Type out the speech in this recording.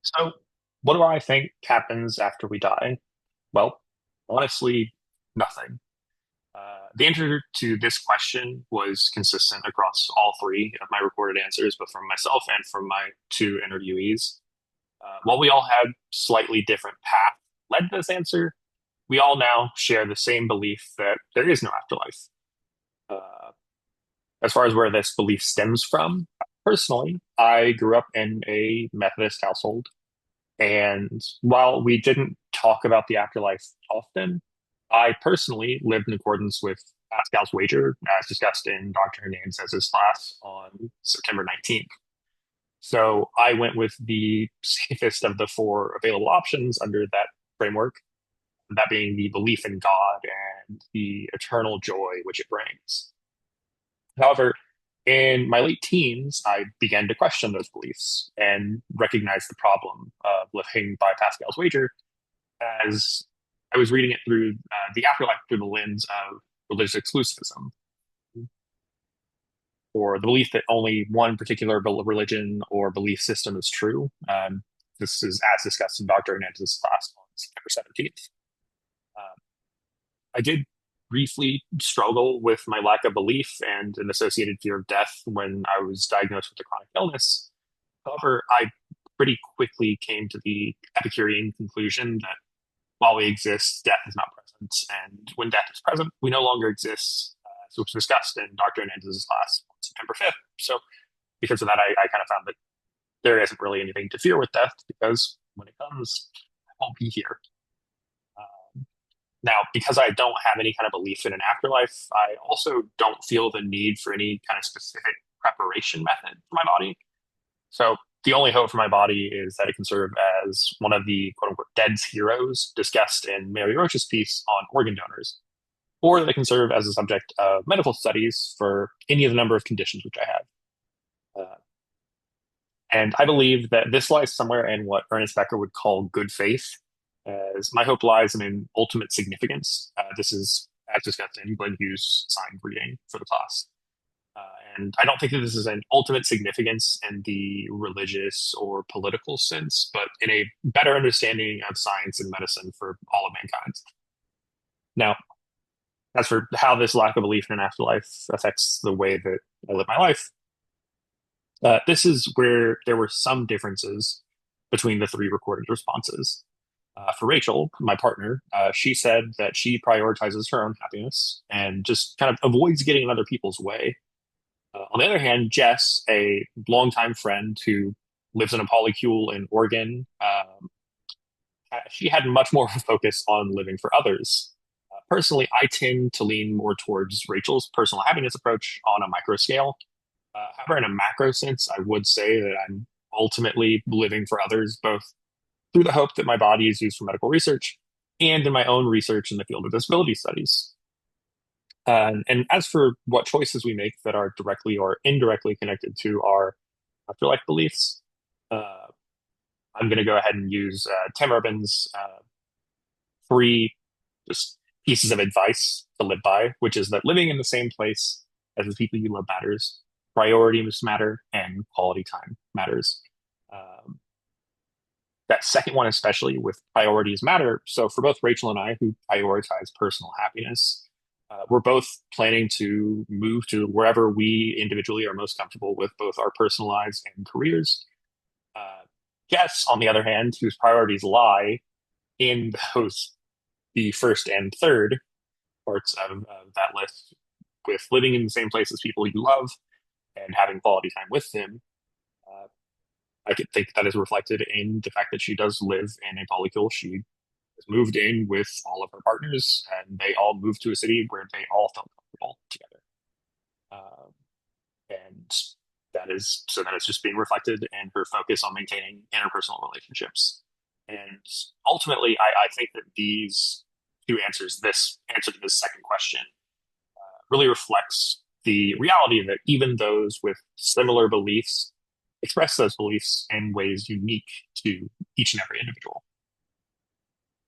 So, what do I think happens after we die? Well, honestly, nothing. The answer to this question was consistent across all three of my recorded answers, but from myself and from my two interviewees. While we all had slightly different paths led to this answer, we all now share the same belief that there is no afterlife. Uh, as far as where this belief stems from, personally, I grew up in a Methodist household. And while we didn't talk about the afterlife often, I personally lived in accordance with Pascal's wager, as discussed in Dr. Hernandez's class on September 19th. So I went with the safest of the four available options under that framework, that being the belief in God and the eternal joy which it brings. However, in my late teens, I began to question those beliefs and recognize the problem of living by Pascal's wager as I was reading it through the afterlife through the lens of religious exclusivism, or the belief that only one particular religion or belief system is true. This is as discussed in Dr. Hernandez's class on September 17th. Um, I did briefly struggle with my lack of belief and an associated fear of death when I was diagnosed with a chronic illness. However, I pretty quickly came to the Epicurean conclusion that while we exist, death is not present. And when death is present, we no longer exist, as was discussed in Dr. Hernandez's class on September 5th. So, because of that, I kind of found that there isn't really anything to fear with death because when it comes, I won't be here. Now, because I don't have any kind of belief in an afterlife, I also don't feel the need for any kind of specific preparation method for my body. So the only hope for my body is that it can serve as one of the quote unquote dead's heroes discussed in Mary Roach's piece on organ donors, or that it can serve as a subject of medical studies for any of the number of conditions which I have. Uh, and I believe that this lies somewhere in what Ernest Becker would call good faith, as my hope lies in an ultimate significance. This is as discussed in Glenn Hughes' sign reading for the class. Uh, and I don't think that this is an ultimate significance in the religious or political sense, but in a better understanding of science and medicine for all of mankind. Now, as for how this lack of belief in an afterlife affects the way that I live my life, this is where there were some differences between the three recorded responses. For Rachel, my partner, she said that she prioritizes her own happiness and just kind of avoids getting in other people's way. On the other hand, Jess, a longtime friend who lives in a polycule in Oregon, she had much more of a focus on living for others. Personally, I tend to lean more towards Rachel's personal happiness approach on a micro scale. However, in a macro sense, I would say that I'm ultimately living for others, both through the hope that my body is used for medical research and in my own research in the field of disability studies. And as for what choices we make that are directly or indirectly connected to our afterlife beliefs, uh, I'm going to go ahead and use Tim Urban's three just pieces of advice to live by, which is that living in the same place as the people you love matters, priorities matter, and quality time matters. Um, that second one, especially with priorities matter. So for both Rachel and I, who prioritize personal happiness, we're both planning to move to wherever we individually are most comfortable with both our personal lives and careers. Jess, on the other hand, whose priorities lie in those the first and third parts of that list, with living in the same place as people you love and having quality time with them. Uh, I could think that is reflected in the fact that she does live in a polycule. She has moved in with all of her partners, and they all moved to a city where they all felt comfortable together. Um, and that is just being reflected in her focus on maintaining interpersonal relationships. And ultimately, I think that these two answers, this answer to this second question, really reflects the reality that even those with similar beliefs express those beliefs in ways unique to each and every individual.